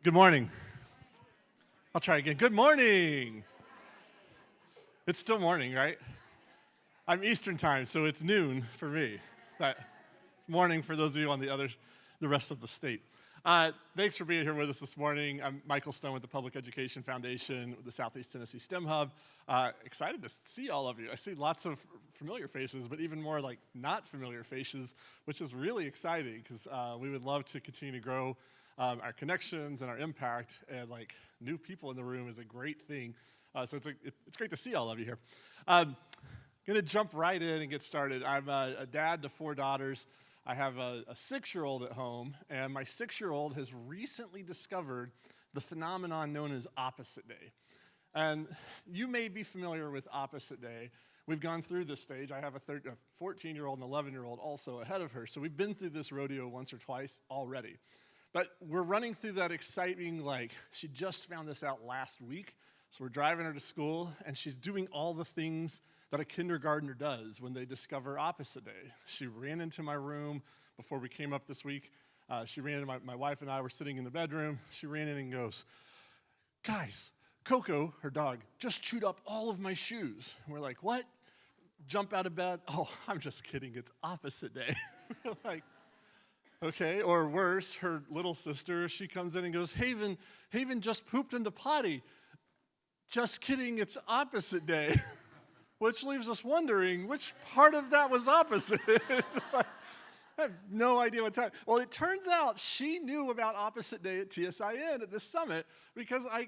Good morning. I'll try again. Good morning. It's still morning, right? I'm Eastern time, so it's noon for me. But it's morning for those of you on the rest of the state. Thanks for being here with us this morning. I'm Michael Stone with the Public Education Foundation with the Southeast Tennessee STEM Hub. Excited to see all of you. I see lots of familiar faces, but even more like not familiar faces, which is really exciting because we would love to continue to grow our connections and our impact, and like new people in the room is a great thing. So it's great to see all of you here. I'm gonna jump right in and get started. I'm a dad to 4 daughters. I have a 6-year-old at home, and my 6-year-old has recently discovered the phenomenon known as opposite day. And you may be familiar with opposite day. We've gone through this stage. I have a 14-year-old and 11-year-old also ahead of her, so we've been through this rodeo once or twice already. But we're running through that exciting, like, she just found this out last week, so we're driving her to school, and she's doing all the things that a kindergartner does when they discover opposite day. She ran into my room before we came up this week. She ran into my wife and I were sitting in the bedroom. She ran in and goes, "Guys, Coco," her dog, "just chewed up all of my shoes." And we're like, "What?" Jump out of bed. "Oh, I'm just kidding. It's opposite day." We're like, okay, or worse, her little sister, she comes in and goes, Haven just pooped in the potty." "Just kidding, it's opposite day." Which leaves us wondering which part of that was opposite. I have no idea what time. Well, it turns out she knew about opposite day at TSIN at this summit because I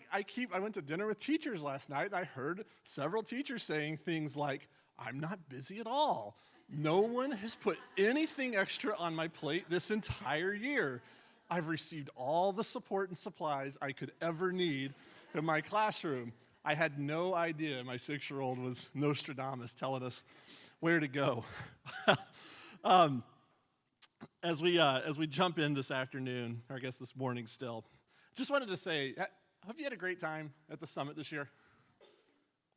went to dinner with teachers last night and I heard several teachers saying things like, "I'm not busy at all. No one has put anything extra on my plate this entire year. I've received all the support and supplies I could ever need in my classroom." I had no idea my 6-year-old was Nostradamus telling us where to go. As we jump in this afternoon, or I guess this morning still, just wanted to say, have you had a great time at the summit this year?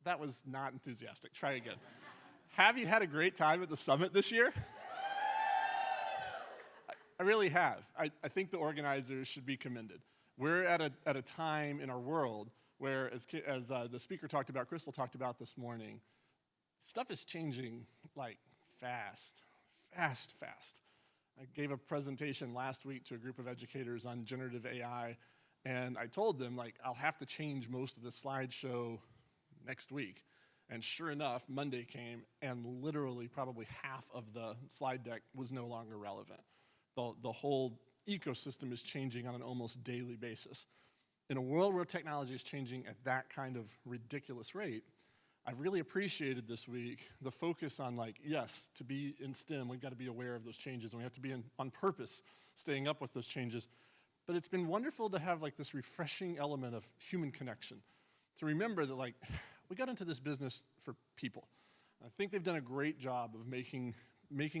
That was not enthusiastic. Try again. Have you had a great time at the summit this year? I really have. I think the organizers should be commended. We're at a time in our world where, as the speaker talked about, Crystal talked about this morning, stuff is changing like fast. I gave a presentation last week to a group of educators on generative AI, and I told them, like, I'll have to change most of the slideshow next week. And sure enough, Monday came, and literally probably half of the slide deck was no longer relevant. The whole ecosystem is changing on an almost daily basis. In a world where technology is changing at that kind of ridiculous rate, I've really appreciated this week the focus on, like, yes, to be in STEM, we've got to be aware of those changes, and we have to be on purpose staying up with those changes. But it's been wonderful to have, like, this refreshing element of human connection, to remember that, like, we got into this business for people. I think they've done a great job of making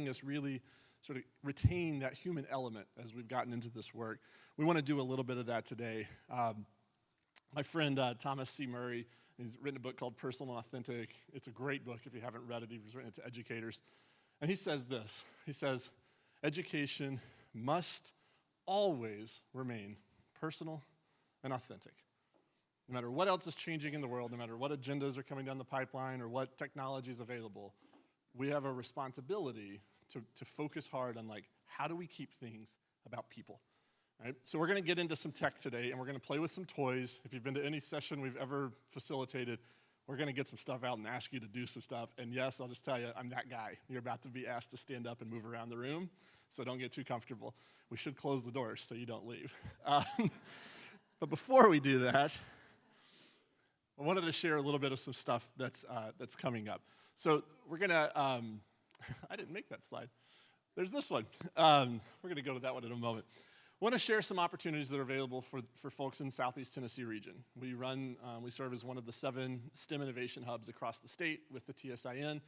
us really sort of retain that human element as we've gotten into this work. We want to do a little bit of that today. My friend Thomas C. Murray, he's written a book called Personal and Authentic. It's a great book if you haven't read it. He's written it to educators. And he says this. He says, education must always remain personal and authentic. No matter what else is changing in the world, no matter what agendas are coming down the pipeline or what technology is available, we have a responsibility to focus hard on, like, how do we keep things about people, right? So we're gonna get into some tech today, and we're gonna play with some toys. If you've been to any session we've ever facilitated, we're gonna get some stuff out and ask you to do some stuff. And yes, I'll just tell you, I'm that guy. You're about to be asked to stand up and move around the room, so don't get too comfortable. We should close the doors so you don't leave. But before we do that, I wanted to share a little bit of some stuff that's coming up. So we're gonna, I didn't make that slide. There's this one. We're gonna go to that one in a moment. I want to share some opportunities that are available for folks in the Southeast Tennessee region. We serve as one of the 7 STEM innovation hubs across the state with the TSIN,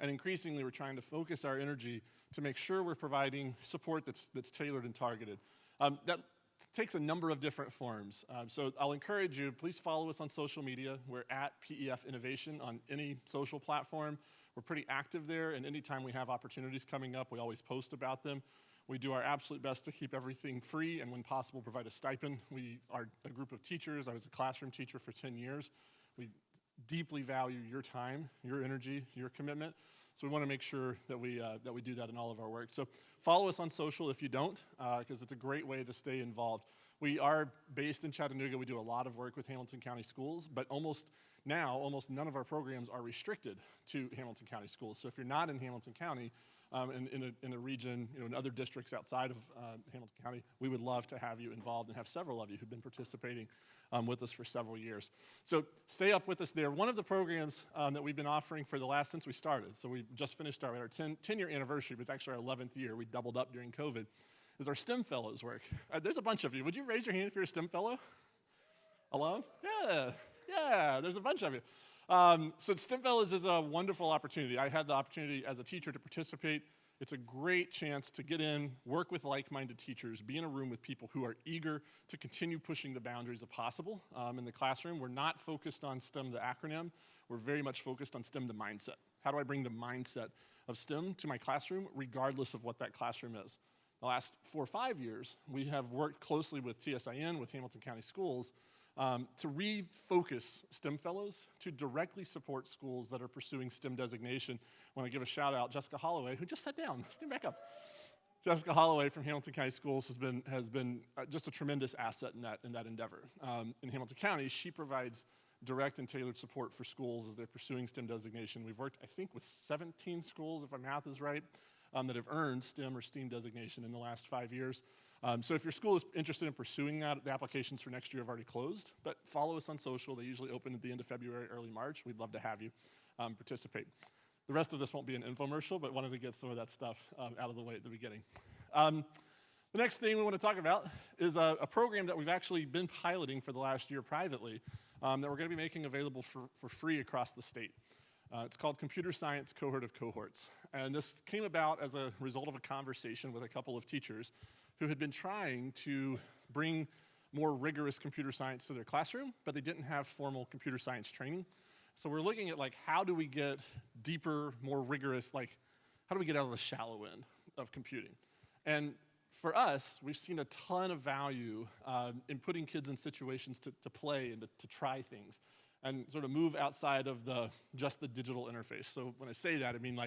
and increasingly we're trying to focus our energy to make sure we're providing support that's tailored and targeted. That takes a number of different forms. So I'll encourage you, please follow us on social media. We're at PEF Innovation on any social platform. We're pretty active there, and anytime we have opportunities coming up, we always post about them. We do our absolute best to keep everything free and when possible provide a stipend. We are a group of teachers. I was a classroom teacher for 10 years. We deeply value your time, your energy, your commitment. So we want to make sure that we do that in all of our work. So follow us on social if you don't, because it's a great way to stay involved. We are based in Chattanooga. We do a lot of work with Hamilton County schools, but almost none of our programs are restricted to Hamilton County schools. So if you're not in Hamilton County, in a region, in other districts outside of Hamilton County, we would love to have you involved and have several of you who've been participating with us for several years. So stay up with us there. One of the programs that we've been offering since we started, so we just finished our 10-year anniversary, but it's actually our 11th year. We doubled up during COVID, is our STEM Fellows work. There's a bunch of you. Would you raise your hand if you're a STEM Fellow? Alone? Yeah, there's a bunch of you. So STEM Fellows is a wonderful opportunity. I had the opportunity as a teacher to participate. It's a great chance to get in, work with like-minded teachers, be in a room with people who are eager to continue pushing the boundaries of possible in the classroom. We're not focused on STEM, the acronym. We're very much focused on STEM, the mindset. How do I bring the mindset of STEM to my classroom, regardless of what that classroom is? The last 4 or 5 years, we have worked closely with TSIN, with Hamilton County Schools, to refocus STEM Fellows to directly support schools that are pursuing STEM designation. I want to give a shout out, Jessica Holloway, who just sat down, stand back up. Jessica Holloway from Hamilton County Schools has been just a tremendous asset in that endeavor. In Hamilton County, she provides direct and tailored support for schools as they're pursuing STEM designation. We've worked, I think, with 17 schools, if my math is right, that have earned STEM or STEAM designation in the last 5 years. So if your school is interested in pursuing that, the applications for next year have already closed, but follow us on social. They usually open at the end of February, early March. We'd love to have you participate. The rest of this won't be an infomercial, but wanted to get some of that stuff out of the way at the beginning. The next thing we want to talk about is a program that we've actually been piloting for the last year privately that we're going to be making available for free across the state. It's called Computer Science Cohort of Cohorts. And this came about as a result of a conversation with a couple of teachers who had been trying to bring more rigorous computer science to their classroom, but they didn't have formal computer science training. So we're looking at how do we get deeper, more rigorous, how do we get out of the shallow end of computing? And for us, we've seen a ton of value in putting kids in situations to play and to try things and sort of move outside of just the digital interface. So when I say that, I mean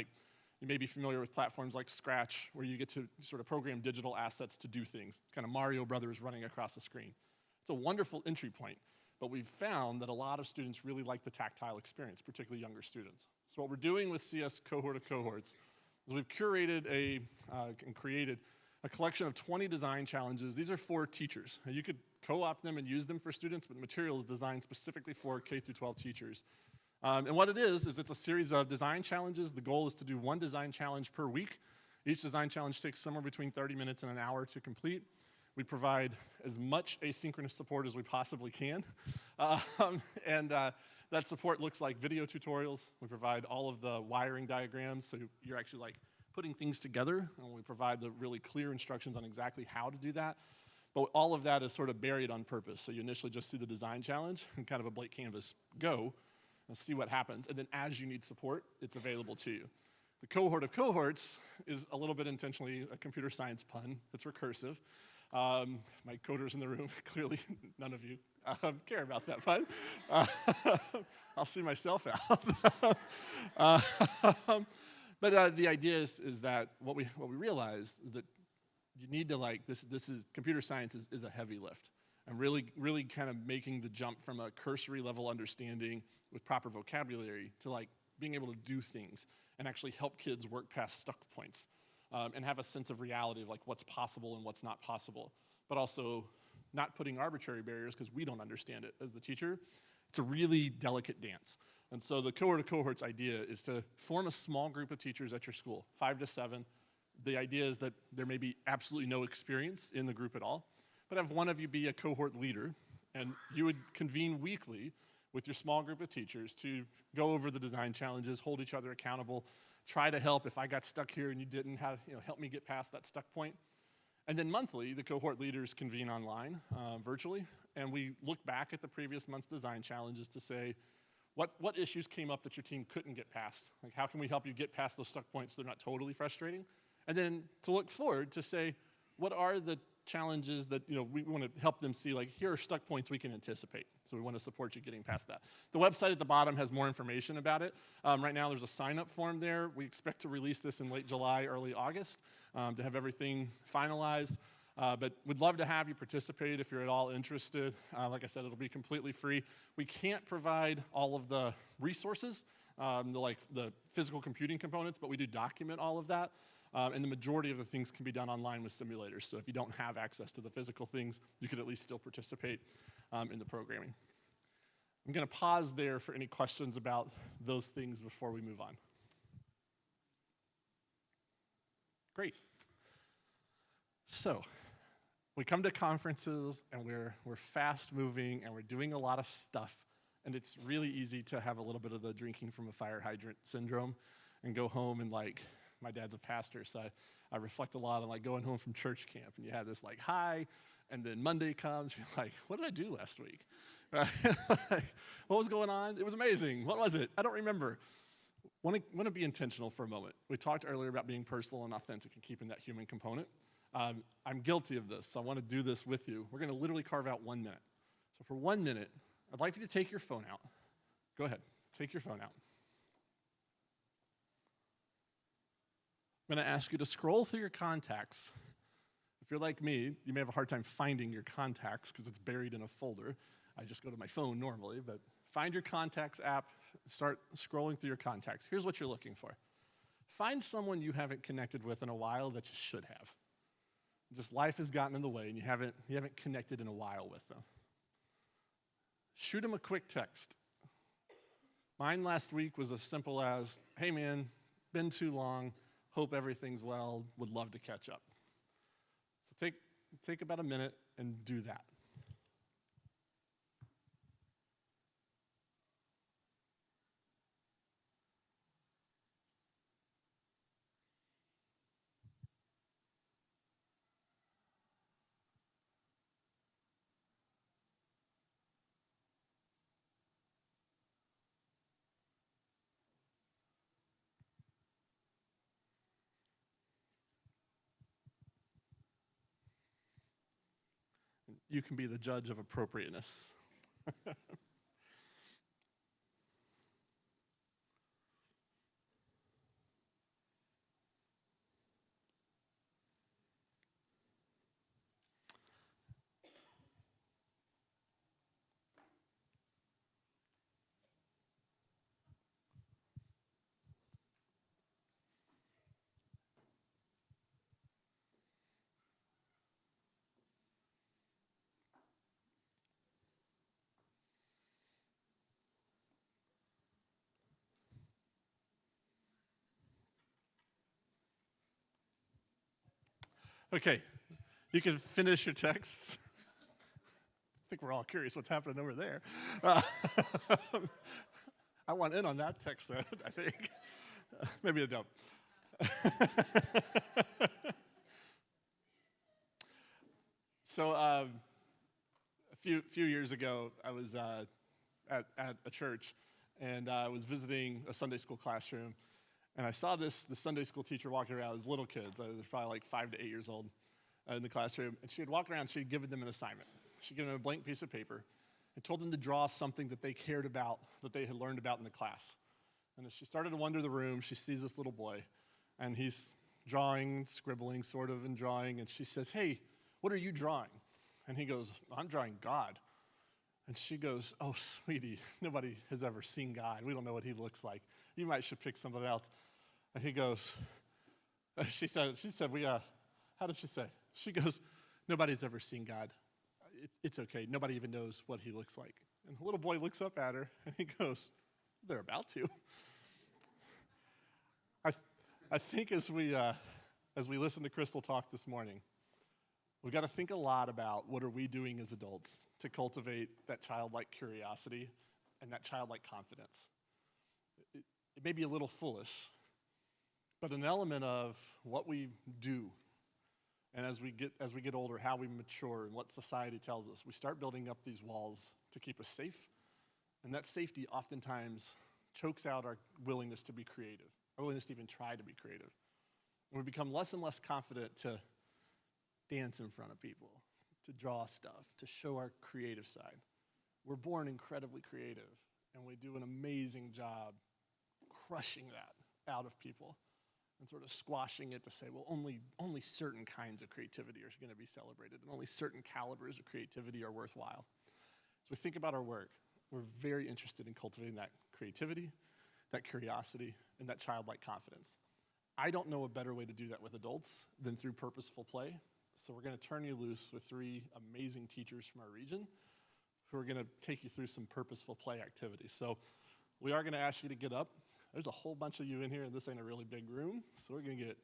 you may be familiar with platforms like Scratch, where you get to sort of program digital assets to do things, kind of Mario Brothers running across the screen. It's a wonderful entry point, but we've found that a lot of students really like the tactile experience, particularly younger students. So what we're doing with CS Cohort of Cohorts is we've curated and created a collection of 20 design challenges. These are for teachers. You could co-opt them and use them for students, but the material is designed specifically for K through 12 teachers. And what it is it's a series of design challenges. The goal is to do one design challenge per week. Each design challenge takes somewhere between 30 minutes and an hour to complete. We provide as much asynchronous support as we possibly can. That support looks like video tutorials. We provide all of the wiring diagrams, so you're actually putting things together, and we provide the really clear instructions on exactly how to do that. But all of that is sort of buried on purpose. So you initially just see the design challenge and kind of a blank canvas, go. See what happens, and then as you need support, it's available to you. The Cohort of Cohorts is a little bit intentionally a computer science pun. It's recursive. My coders in the room, clearly none of you care about that pun. I'll see myself out. But the idea is that what we realize is that you need to computer science is a heavy lift, and really kind of making the jump from a cursory level understanding with proper vocabulary to being able to do things and actually help kids work past stuck points and have a sense of reality of what's possible and what's not possible, but also not putting arbitrary barriers because we don't understand it as the teacher. It's a really delicate dance. And so the Cohort of Cohorts idea is to form a small group of teachers at your school, 5 to 7. The idea is that there may be absolutely no experience in the group at all, but have one of you be a cohort leader, and you would convene weekly with your small group of teachers to go over the design challenges, hold each other accountable, try to help if I got stuck here and you didn't help me get past that stuck point. And then monthly, the cohort leaders convene online, virtually, and we look back at the previous month's design challenges to say, what issues came up that your team couldn't get past? How can we help you get past those stuck points so they're not totally frustrating? And then to look forward to say, what are the challenges that we want to help them see, like here are stuck points we can anticipate. So we want to support you getting past that. The website at the bottom has more information about it. Right now there's a sign-up form there. We expect to release this in late July, early August to have everything finalized. But we'd love to have you participate if you're at all interested. Like I said, it'll be completely free. We can't provide all of the resources, the physical computing components, but we do document all of that. And the majority of the things can be done online with simulators. So if you don't have access to the physical things, you could at least still participate in the programming. I'm going to pause there for any questions about those things before we move on. Great. So we come to conferences, and we're fast moving, and we're doing a lot of stuff. And it's really easy to have a little bit of the drinking from a fire hydrant syndrome and go home and my dad's a pastor, so I reflect a lot on going home from church camp, and you have this high, and then Monday comes, you're like, what did I do last week? Right? What was going on? It was amazing. What was it? I don't remember. Want to be intentional for a moment. We talked earlier about being personal and authentic and keeping that human component. I'm guilty of this, so I want to do this with you. We're going to literally carve out 1 minute. So for 1 minute, I'd like you to take your phone out. Go ahead. Take your phone out. I'm going to ask you to scroll through your contacts. If you're like me, you may have a hard time finding your contacts because it's buried in a folder. I just go to my phone normally, but find your contacts app, start scrolling through your contacts. Here's what you're looking for. Find someone you haven't connected with in a while that you should have. Just life has gotten in the way and you haven't connected in a while with them. Shoot them a quick text. Mine last week was as simple as, hey man, been too long. Hope everything's well, would love to catch up. So take about a minute and do that. You can be the judge of appropriateness. Okay, you can finish your texts. I think we're all curious what's happening over there. I want in on that text thread, I think. Maybe I don't. So a few years ago, I was at a church, and I was visiting a Sunday school classroom, and I saw the Sunday school teacher walking around with little kids. They were probably 5 to 8 years old in the classroom, and she had walked around, she had given them an assignment. She'd given them a blank piece of paper and told them to draw something that they cared about, that they had learned about in the class. And as she started to wander the room, she sees this little boy, and he's drawing, scribbling sort of, and drawing, and she says, hey, what are you drawing? And he goes, I'm drawing God. And she goes, oh, sweetie, nobody has ever seen God. We don't know what he looks like. You should pick somebody else. And he goes, she said, how did she say? She goes, nobody's ever seen God. It's okay. Nobody even knows what he looks like. And the little boy looks up at her, and he goes, they're about to. I think as we listen to Crystal talk this morning, we've got to think a lot about what are we doing as adults to cultivate that childlike curiosity and that childlike confidence. It may be a little foolish, but an element of what we do, and as we get older, how we mature and what society tells us, we start building up these walls to keep us safe, and that safety oftentimes chokes out our willingness to be creative, our willingness to even try to be creative. We become less and less confident to dance in front of people, to draw stuff, to show our creative side. We're born incredibly creative, and we do an amazing job crushing that out of people and sort of squashing it to say, well, only certain kinds of creativity are going to be celebrated, and only certain calibers of creativity are worthwhile. As we think about our work, we're very interested in cultivating that creativity, that curiosity, and that childlike confidence. I don't know a better way to do that with adults than through purposeful play. So we're going to turn you loose with 3 amazing teachers from our region who are going to take you through some purposeful play activities. So we are going to ask you to get up. There's a whole bunch of you in here, and this ain't a really big room, so we're going to get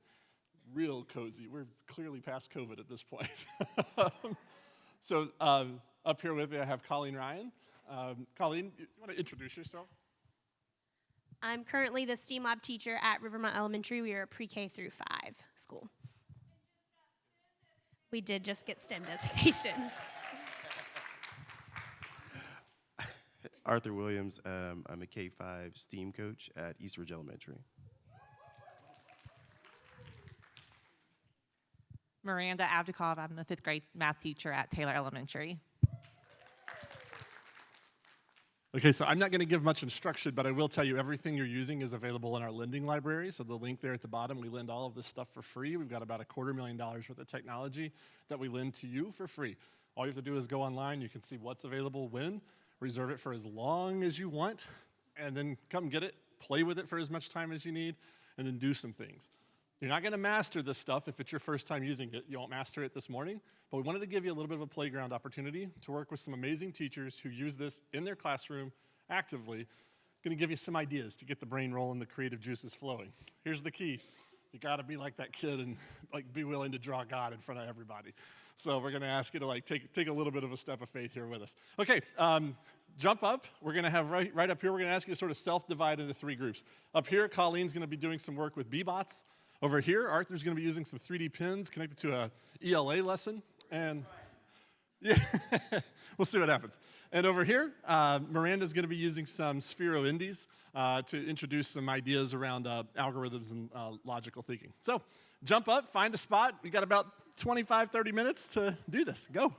real cozy. We're clearly past COVID at this point. So up here with me, I have Colleen Ryan. Colleen, you want to introduce yourself? I'm currently the STEAM Lab teacher at Rivermont Elementary. We are a pre-K through 5 school. We did just get STEM designation. Arthur Williams, I'm a K-5 STEAM coach at Eastridge Elementary. Miranda Abdikov, I'm the 5th grade math teacher at Taylor Elementary. Okay, so I'm not going to give much instruction, but I will tell you everything you're using is available in our lending library. So the link there at the bottom, we lend all of this stuff for free. We've got about $250,000 worth of technology that we lend to you for free. All you have to do is go online. You can see what's available when, reserve it for as long as you want, and then come get it, play with it for as much time as you need, and then do some things. You're not going to master this stuff if it's your first time using it. You won't master it this morning, but we wanted to give you a little bit of a playground opportunity to work with some amazing teachers who use this in their classroom actively. Going to give you some ideas to get the brain rolling, the creative juices flowing. Here's the key. You got to be like that kid and be willing to draw God in front of everybody. So we're going to ask you to take a little bit of a step of faith here with us. Okay, jump up. We're going to have right up here, we're going to ask you to sort of self-divide into 3 groups. Up here, Colleen's going to be doing some work with B-Bots. Over here, Arthur's going to be using some 3D pins connected to a ELA lesson. And yeah, we'll see what happens. And over here, Miranda's going to be using some Sphero Indies to introduce some ideas around algorithms and logical thinking. So jump up, find a spot. We got about 25, 30 minutes to do this. Go.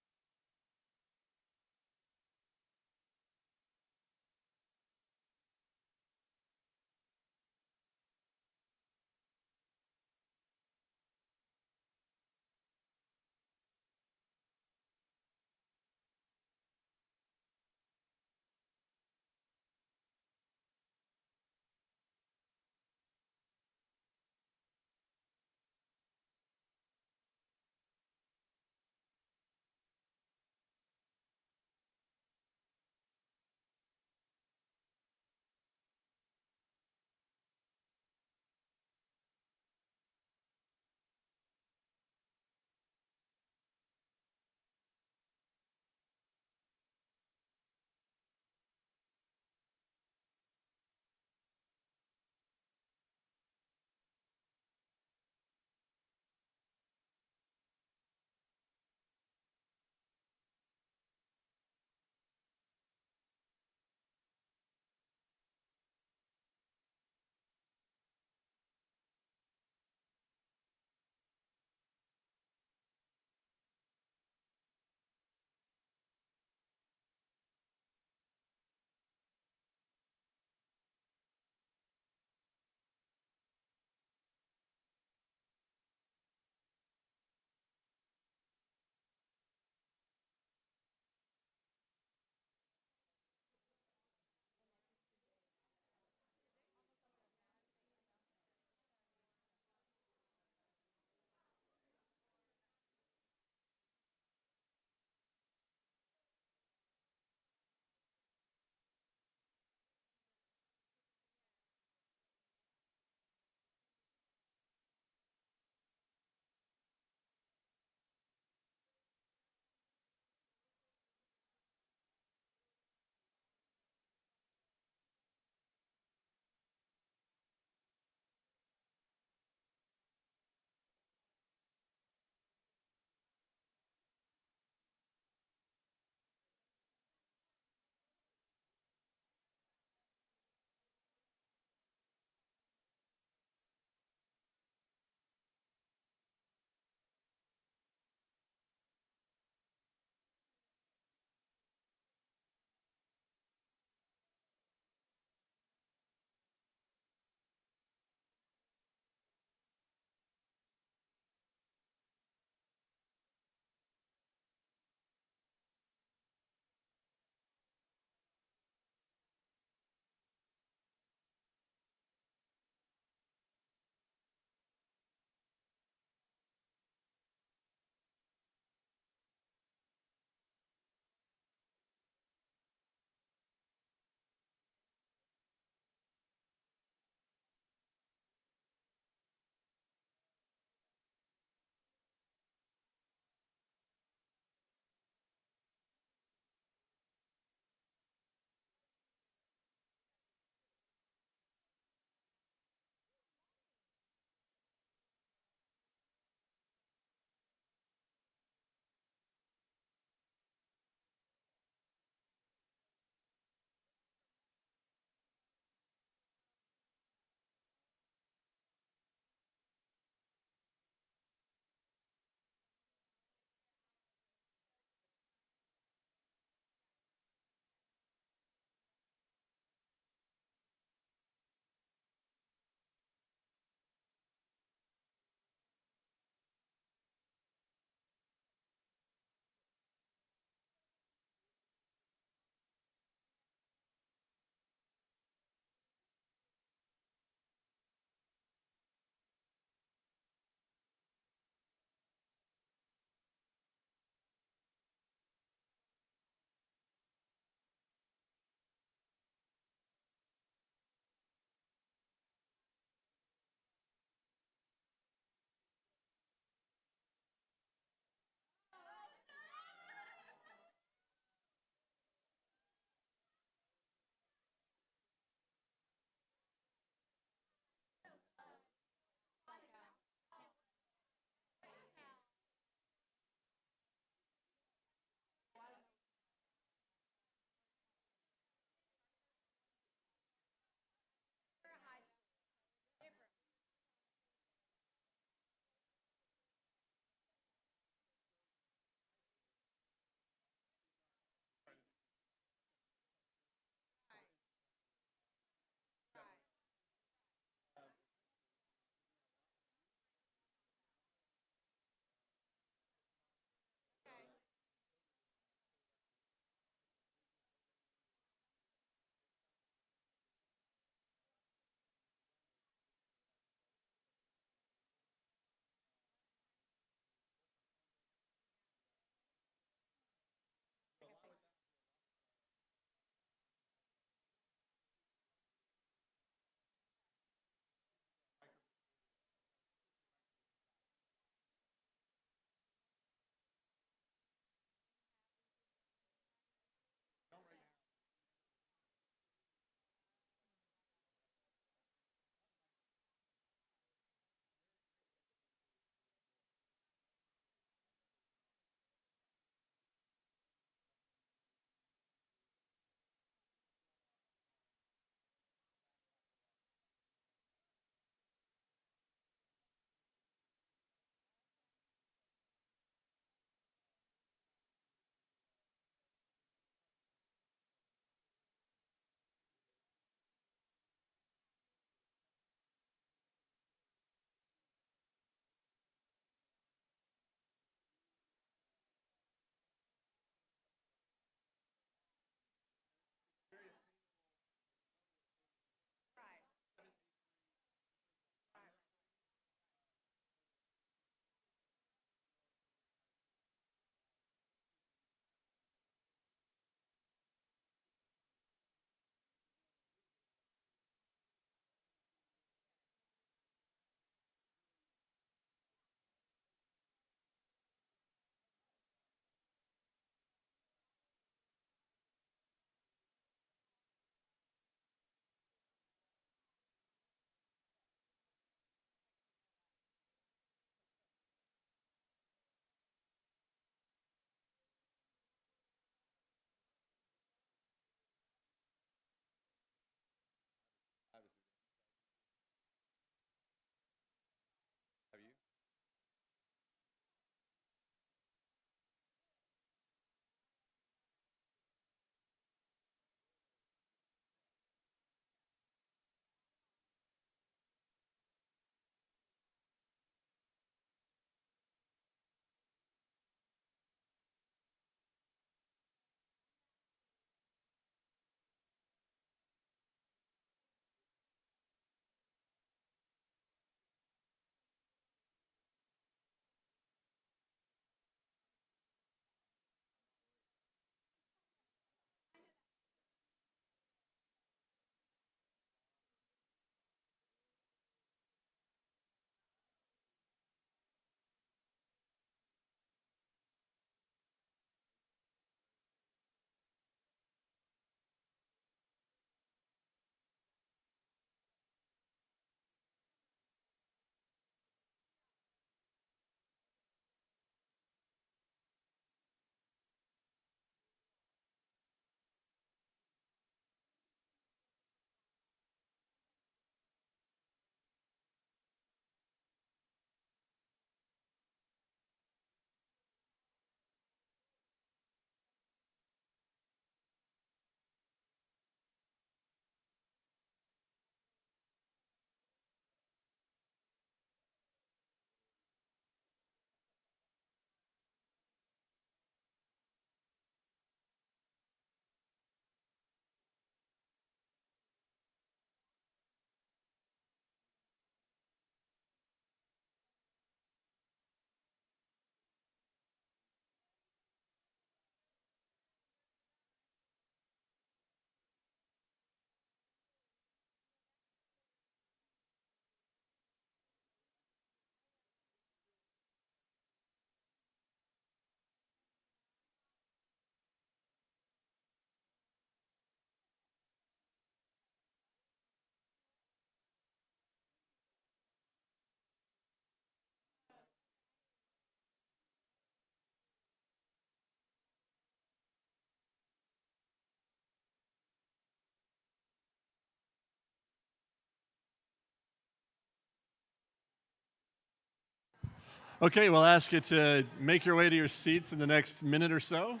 Okay, we'll ask you to make your way to your seats in the next minute or so.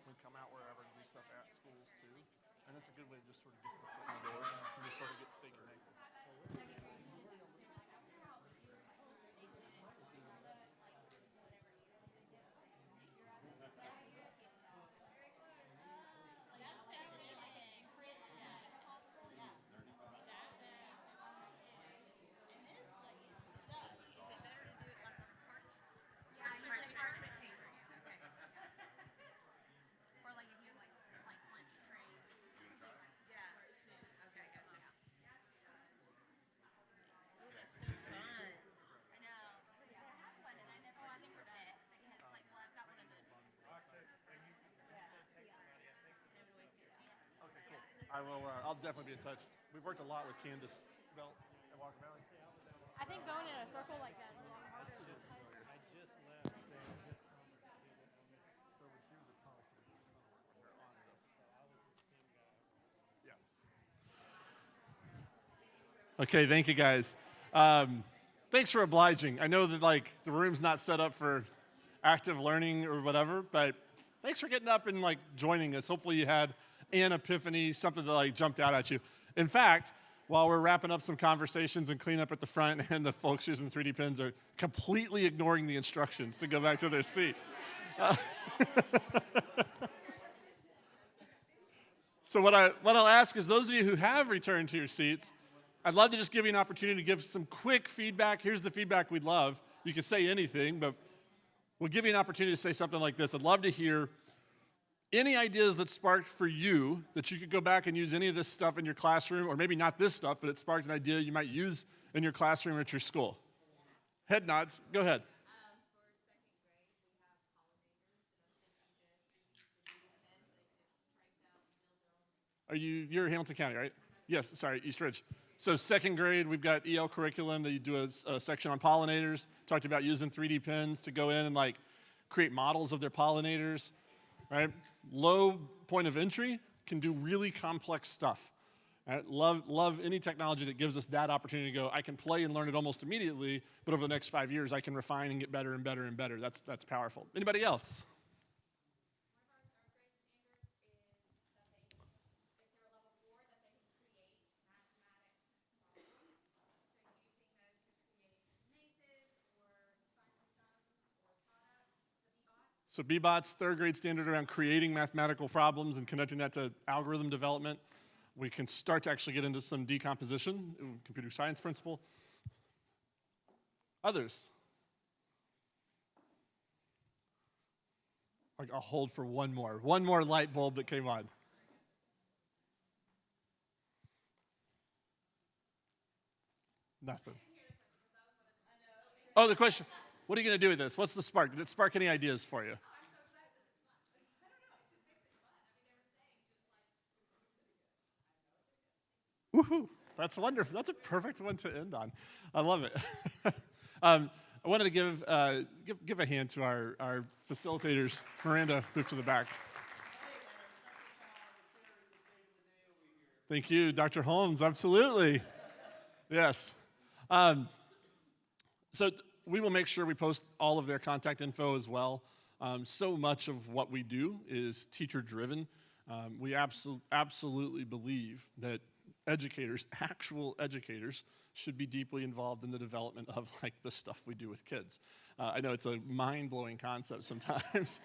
We come out wherever to do stuff at schools too, and that's a good way to just sort of get the foot in the door and just sort of get stake connected. I will. I'll definitely be in touch. We've worked a lot with Candace Belt at Walker Valley. I think going in a circle like that is a lot harder. Okay, thank you guys. Thanks for obliging. I know that like the room's not set up for active learning or whatever, but thanks for getting up and like joining us. Hopefully you had an epiphany, something that like jumped out at you. In fact, while we're wrapping up some conversations and clean up at the front, and the folks using 3D pens are completely ignoring the instructions to go back to their seat. So what I'll ask is those of you who have returned to your seats, I'd love to just give you an opportunity to give some quick feedback. Here's the feedback we'd love. You can say anything, but we'll give you an opportunity to say something like this. I'd love to hear any ideas that sparked for you that you could go back and use any of this stuff in your classroom, or maybe not this stuff, but it sparked an idea you might use in your classroom or at your school. Head nods. Go ahead. You're Hamilton County, right? Yes, sorry, East Ridge. So second grade, we've got EL curriculum that you do a section on pollinators. Talked about using 3D pens to go in and like create models of their pollinators, right? Low point of entry can do really complex stuff. Right? Love any technology that gives us that opportunity to go, I can play and learn it almost immediately, but over the next 5 years, I can refine and get better and better and better. That's powerful. Anybody else? So BBOT's third grade standard around creating mathematical problems and connecting that to algorithm development. We can start to actually get into some decomposition, computer science principle. Others? Like I'll hold for one more light bulb that came on. Nothing. Oh, the question, what are you going to do with this? What's the spark? Did it spark any ideas for you? Woohoo! That's wonderful. That's a perfect one to end on. I love it. I wanted to give a hand to our facilitators. Miranda, move to the back. Thank you, Dr. Holmes. Absolutely. Yes. So we will make sure we post all of their contact info as well. So much of what we do is teacher-driven. We absolutely believe that educators, actual educators, should be deeply involved in the development of like the stuff we do with kids. I know it's a mind-blowing concept sometimes,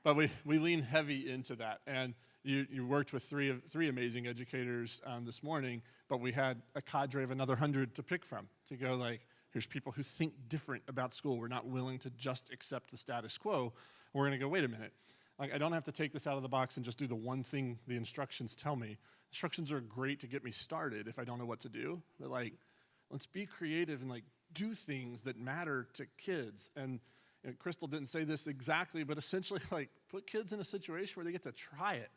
but we lean heavy into that. And you worked with three amazing educators this morning, but we had a cadre of another 100 to pick from to go like, here's people who think different about school. We're not willing to just accept the status quo. We're going to go, wait a minute. Like, I don't have to take this out of the box and just do the one thing the instructions tell me. Instructions are great to get me started if I don't know what to do. But like, let's be creative and like do things that matter to kids. And Crystal didn't say this exactly, but essentially like put kids in a situation where they get to try it.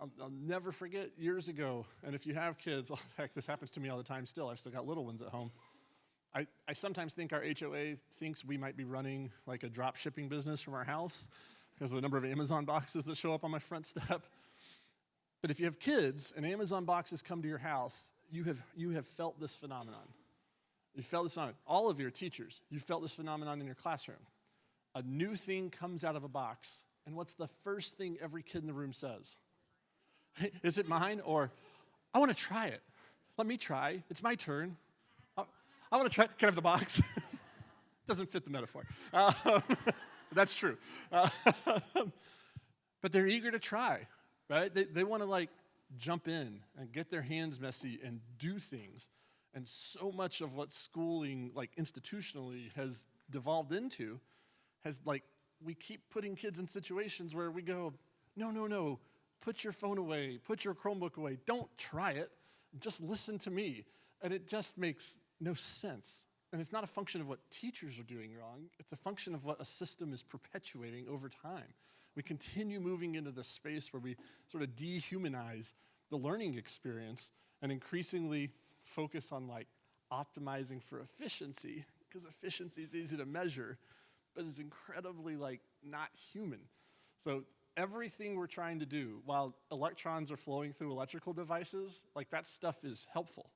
I'll never forget years ago, and if you have kids, oh, heck, this happens to me all the time still. I've still got little ones at home. I sometimes think our HOA thinks we might be running like a drop shipping business from our house because of the number of Amazon boxes that show up on my front step. But if you have kids and Amazon boxes come to your house, you have felt this phenomenon. You felt this phenomenon. All of your teachers, you felt this phenomenon in your classroom. A new thing comes out of a box, and what's the first thing every kid in the room says? Is it mine? Or, I want to try it. Let me try. It's my turn. I want to try. Can I have the box? Doesn't fit the metaphor. That's true. But they're eager to try, right? They want to like jump in and get their hands messy and do things. And so much of what schooling, like institutionally, has devolved into has like, we keep putting kids in situations where we go, no, put your phone away, put your Chromebook away, don't try it, just listen to me. And it just makes no sense. And it's not a function of what teachers are doing wrong, it's a function of what a system is perpetuating over time. We continue moving into this space where we sort of dehumanize the learning experience and increasingly focus on like optimizing for efficiency, because efficiency is easy to measure, but is incredibly like not human. So everything we're trying to do, while electrons are flowing through electrical devices, like that stuff is helpful.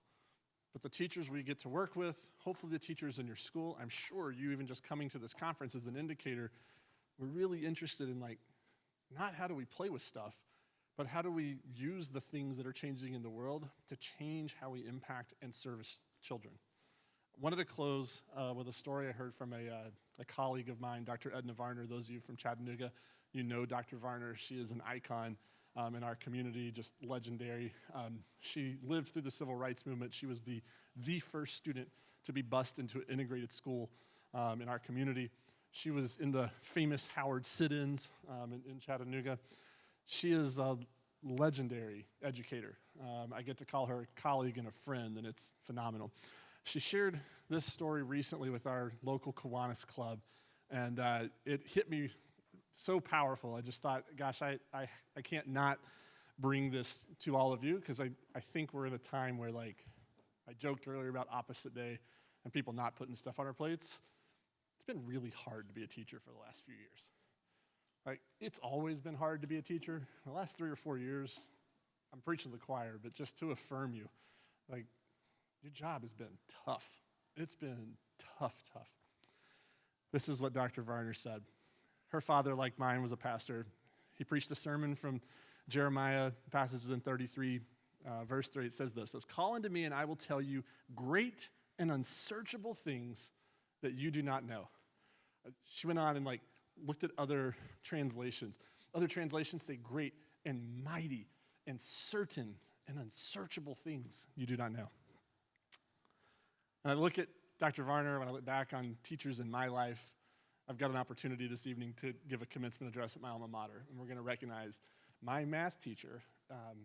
But the teachers we get to work with, hopefully the teachers in your school, I'm sure you even just coming to this conference is an indicator, we're really interested in like, not how do we play with stuff, but how do we use the things that are changing in the world to change how we impact and service children. I wanted to close with a story I heard from a colleague of mine, Dr. Edna Varner. Those of you from Chattanooga, you know Dr. Varner. She is an icon in our community, just legendary. She lived through the civil rights movement. She was the first student to be bused into an integrated school in our community. She was in the famous Howard sit-ins in Chattanooga. She is a legendary educator. I get to call her a colleague and a friend, and it's phenomenal. She shared this story recently with our local Kiwanis Club, and it hit me so powerful. I just thought, gosh, I can't not bring this to all of you, because I think we're in a time where, like, I joked earlier about opposite day and people not putting stuff on our plates. It's been really hard to be a teacher for the last few years. Like, it's always been hard to be a teacher. The last 3 or 4 years, I'm preaching to the choir, but just to affirm you, like, your job has been tough. It's been tough. This is what Dr. Varner said. Her father, like mine, was a pastor. He preached a sermon from Jeremiah, passages in 33, verse 3. It says this, it says, "Call unto me, and I will tell you great and unsearchable things that you do not know." She went on and like looked at other translations. Other translations say great and mighty and certain and unsearchable things you do not know. And I look at Dr. Varner, when I look back on teachers in my life, I've got an opportunity this evening to give a commencement address at my alma mater, and we're going to recognize my math teacher.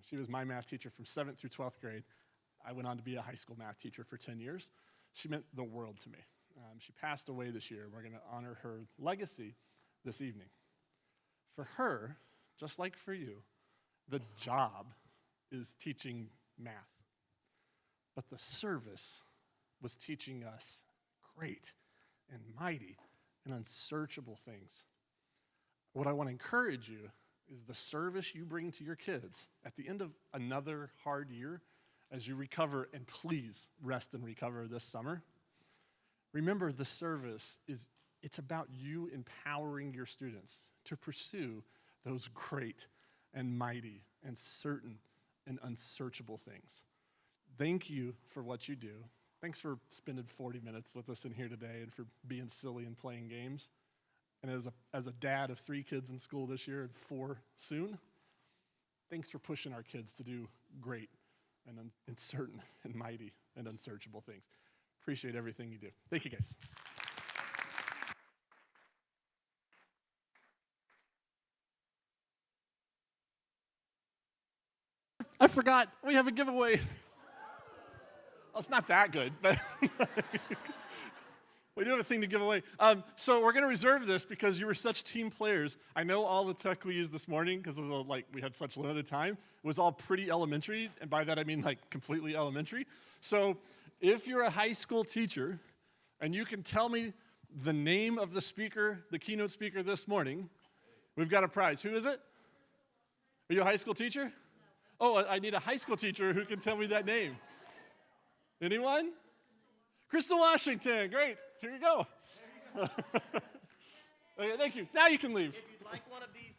She was my math teacher from 7th through 12th grade. I went on to be a high school math teacher for 10 years. She meant the world to me. She passed away this year. We're going to honor her legacy this evening. For her, just like for you, the job is teaching math. But the service was teaching us great and mighty and unsearchable things. What I want to encourage you is the service you bring to your kids at the end of another hard year as you recover, and please rest and recover this summer. Remember, the service it's about you empowering your students to pursue those great and mighty and certain and unsearchable things. Thank you for what you do. Thanks for spending 40 minutes with us in here today and for being silly and playing games. And as a dad of 3 kids in school this year and 4 soon, thanks for pushing our kids to do great and certain and mighty and unsearchable things. Appreciate everything you do. Thank you, guys. I forgot. We have a giveaway. Well, it's not that good, but We do have a thing to give away. So we're going to reserve this because you were such team players. I know all the tech we used this morning, because of we had such limited time, was all pretty elementary, and by that I mean completely elementary. So if you're a high school teacher and you can tell me the name of the speaker, the keynote speaker this morning, we've got a prize. Who is it? Are you a high school teacher? Oh, I need a high school teacher who can tell me that name. Anyone? Crystal Washington, great. Here you go. Okay, thank you. Now you can leave. If you'd like one of these